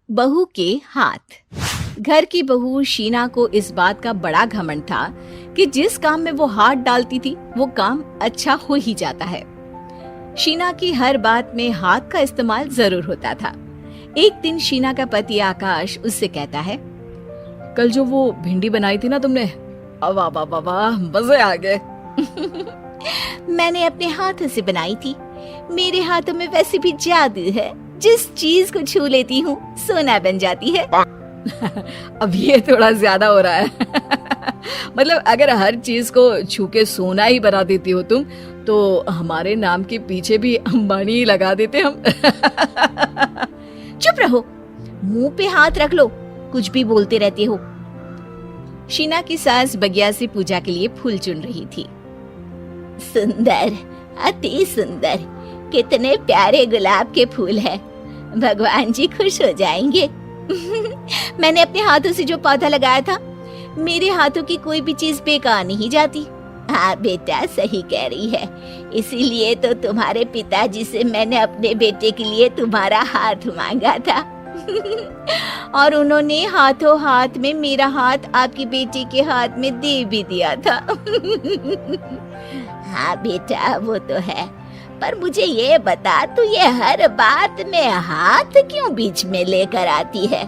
बहू के हाथ। घर की बहू शीना को इस बात का बड़ा घमंड था कि जिस काम में वो हाथ डालती थी वो काम अच्छा हो ही जाता है। शीना की हर बात में हाथ का इस्तेमाल जरूर होता था। एक दिन शीना का पति आकाश उससे कहता है, कल जो वो भिंडी बनाई थी ना तुमने, वाह वाह वाह वाह, मजे आ गए। मैंने अपने हाथों से बनाई थी। मेरे हाथों में वैसे भी जादू है, जिस चीज को छू लेती हूँ सोना बन जाती है। अब ये थोड़ा ज्यादा हो रहा है। मतलब अगर हर चीज को छू के सोना ही बना देती हो तुम, तो हमारे नाम के पीछे भी अंबानी ही लगा देते हम। चुप रहो, मुंह पे हाथ रख लो, कुछ भी बोलते रहते हो। शीना की सास बगिया से पूजा के लिए फूल चुन रही थी। सुंदर, अति सुंदर, कितने प्यारे गुलाब के फूल हैं। भगवान जी खुश हो जाएंगे। मैंने अपने हाथों से जो पौधा लगाया था, मेरे हाथों की कोई भी चीज बेकार नहीं जाती। हाँ बेटा, सही कह रही है। इसीलिए तो तुम्हारे पिताजी से मैंने अपने बेटे के लिए तुम्हारा हाथ मांगा था। और उन्होंने हाथों हाथ में मेरा हाथ आपकी बेटी के हाथ में दे भी दिया था। हाँ बेटा, वो तो है, पर मुझे ये बता, तू ये हर बात में हाथ क्यों बीच में लेकर आती है?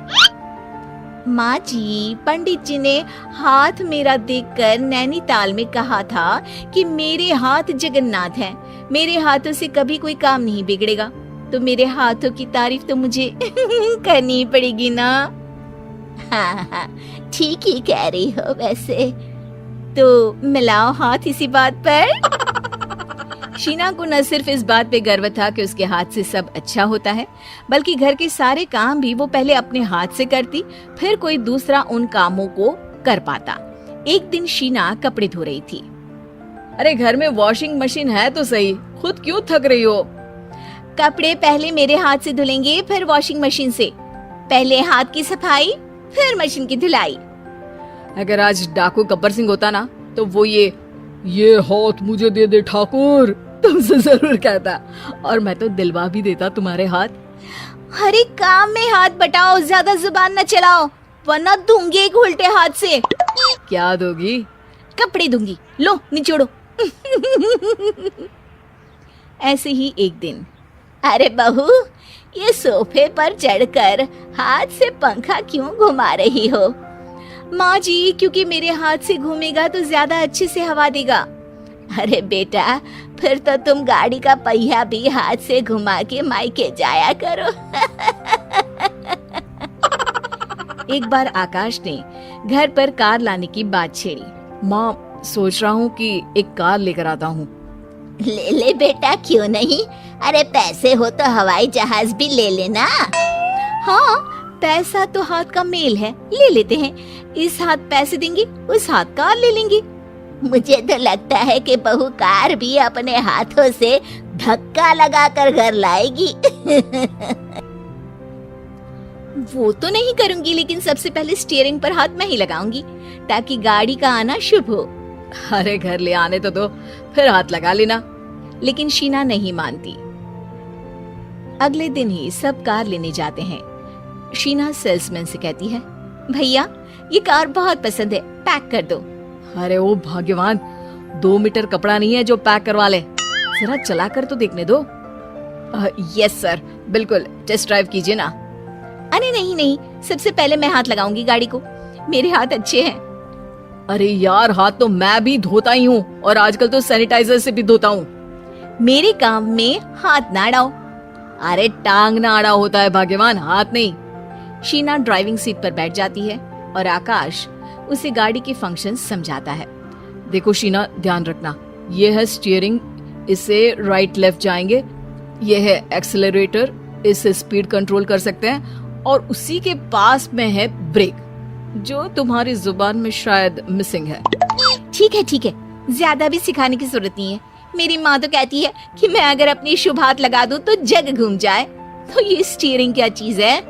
माँ जी, पंडित जी ने हाथ मेरा देखकर नैनीताल में कहा था कि मेरे हाथ जगन्नाथ हैं। मेरे हाथों से कभी कोई काम नहीं बिगड़ेगा, तो मेरे हाथों की तारीफ तो मुझे करनी पड़ेगी ना। हाँ हाँ, ठीक ही कह रही हो वैसे। तो मिलाओ हाथ इसी बात पर। शीना को न सिर्फ इस बात पे गर्व था कि उसके हाथ से सब अच्छा होता है, बल्कि घर के सारे काम भी वो पहले अपने हाथ से करती, फिर कोई दूसरा उन कामों को कर पाता। एक दिन शीना कपड़े धो रही थी। अरे घर में वॉशिंग मशीन है तो सही, खुद क्यों थक रही हो? कपड़े पहले मेरे हाथ से धुलेंगे, फिर वॉशिंग मशीन से। पहले हाथ की सफाई, फिर मशीन की धुलाई। अगर आज डाकू गब्बर सिंह होता ना, तो वो ये हाथ मुझे दे दे ठाकुर तुमसे जरूर कहता, और मैं तो दिलवा भी देता तुम्हारे हाथ। हर एक काम में हाथ बटाओ, ज्यादा जुबान न चलाओ, वरना दूंगी एक उल्टे हाथ से। क्या दोगी? कपड़े दूंगी, लो निचोड़ो। ऐसे ही एक दिन, अरे बहू, ये सोफे पर चढ़कर हाथ से पंखा क्यों घुमा रही हो? माँ जी, क्योंकि मेरे हाथ से घूमेगा तो ज्यादा अच्छे से हवा देगा। अरे बेटा, फिर तो तुम गाड़ी का पहिया भी हाथ से घुमा के मायके जाया करो। एक बार आकाश ने घर पर कार लाने की बात छेड़ी। माँ, सोच रहा हूँ कि एक कार लेकर आता हूँ। ले ले बेटा, क्यों नहीं? अरे पैसे हो तो हवाई जहाज भी ले लेना। हाँ, पैसा तो हाथ का मेल है, ले लेते हैं। इस हाथ पैसे देंगे, उस हाथ कार ले लेंगे। मुझे तो लगता है कि बहू कार भी अपने हाथों से धक्का लगाकर घर लाएगी। वो तो नहीं करूंगी, लेकिन सबसे पहले स्टीयरिंग पर हाथ मैं ही लगाऊंगी, ताकि गाड़ी का आना शुभ हो। अरे घर ले आने तो दो, फिर हाथ लगा लेना। लेकिन शीना नहीं मानती। अगले दिन ही सब कार लेने जाते हैं। शीना सेल्समैन से कहती है, भैया ये कार बहुत पसंद है, पैक कर दो। अरे ओ भाग्यवान, 2 मीटर कपड़ा नहीं है जो पैक करवा ले, जरा चला कर तो देखने दो। यस सर, बिल्कुल, टेस्ट ड्राइव कीजिए ना। अरे नहीं, सबसे पहले मैं हाथ लगाऊंगी गाड़ी को, मेरे हाथ अच्छे हैं। अरे यार, हाथ तो मैं भी धोता ही हूँ, और आजकल तो सैनिटाइजर से भी धोता हूँ। मेरे काम में हाथ ना अड़ाओ। अरे टांग ना अड़ा होता है भाग्यवान, हाथ नहीं। शीना ड्राइविंग सीट पर बैठ जाती है और आकाश उसे गाड़ी के फंक्शन समझाता है। देखो शीना, ध्यान रखना, ये है स्टीयरिंग, इससे राइट लेफ्ट जाएंगे। ये है एक्सेलरेटर, इससे स्पीड कंट्रोल कर सकते हैं, और उसी के पास में है ब्रेक, जो तुम्हारी जुबान में शायद मिसिंग है। ठीक है, ज्यादा भी सिखाने की जरूरत नहीं है। मेरी माँ तो कहती है कि मैं अगर अपनी शुभ हाथ लगा दूं तो जग घूम जाए, तो ये स्टीयरिंग क्या चीज है?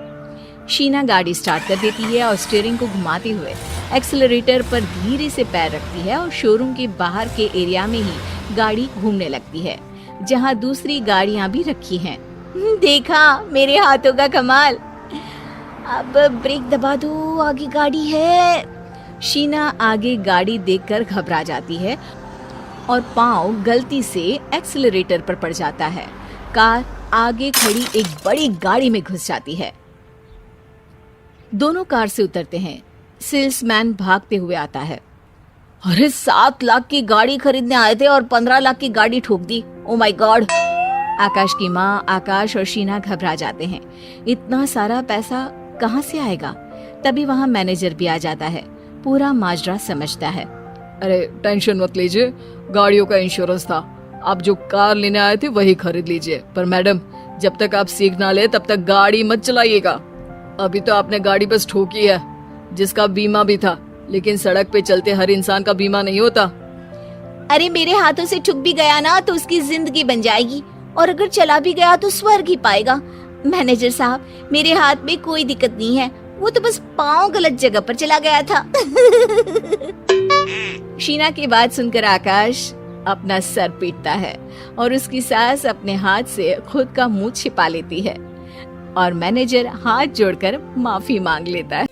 शीना गाड़ी स्टार्ट कर देती है और स्टीयरिंग को घुमाते हुए एक्सेलरेटर पर धीरे से पैर रखती है और शोरूम के बाहर के एरिया में ही गाड़ी घूमने लगती है, जहां दूसरी गाड़ियां भी रखी हैं। देखा मेरे हाथों का कमाल। अब ब्रेक दबा दो, आगे गाड़ी है। शीना आगे गाड़ी देखकर घबरा जाती है और पाँव गलती से एक्सेलरेटर पर पड़ जाता है। कार आगे खड़ी एक बड़ी गाड़ी में घुस जाती है। दोनों कार से उतरते हैं। सेल्समैन भागते हुए आता है। अरे 7 लाख की गाड़ी खरीदने आए थे और 15 लाख की गाड़ी ठोक दी। Oh my God. आकाश की माँ, आकाश और शीना घबरा जाते हैं। इतना सारा पैसा कहाँ से आएगा? तभी वहाँ मैनेजर भी आ जाता है, पूरा माजरा समझता है। अरे टेंशन मत लीजिए, गाड़ियों का इंश्योरेंस था, आप जो कार लेने आए थे वही खरीद लीजिए। पर मैडम, जब तक आप सीख ना ले तब तक गाड़ी मत चलाइएगा। अभी तो आपने गाड़ी बस ठोकी है, जिसका बीमा भी था, लेकिन सड़क पे चलते हर इंसान का बीमा नहीं होता। अरे मेरे हाथों से ठुक भी गया ना तो उसकी जिंदगी बन जाएगी, और अगर चला भी गया तो स्वर्ग ही पाएगा। मैनेजर साहब, मेरे हाथ में कोई दिक्कत नहीं है, वो तो बस पाँव गलत जगह पर चला गया था। शीना की बात सुनकर आकाश अपना सर पीटता है और उसकी सास अपने हाथ से खुद का मुंह छिपा लेती है और मैनेजर हाथ जोड़कर माफी मांग लेता है।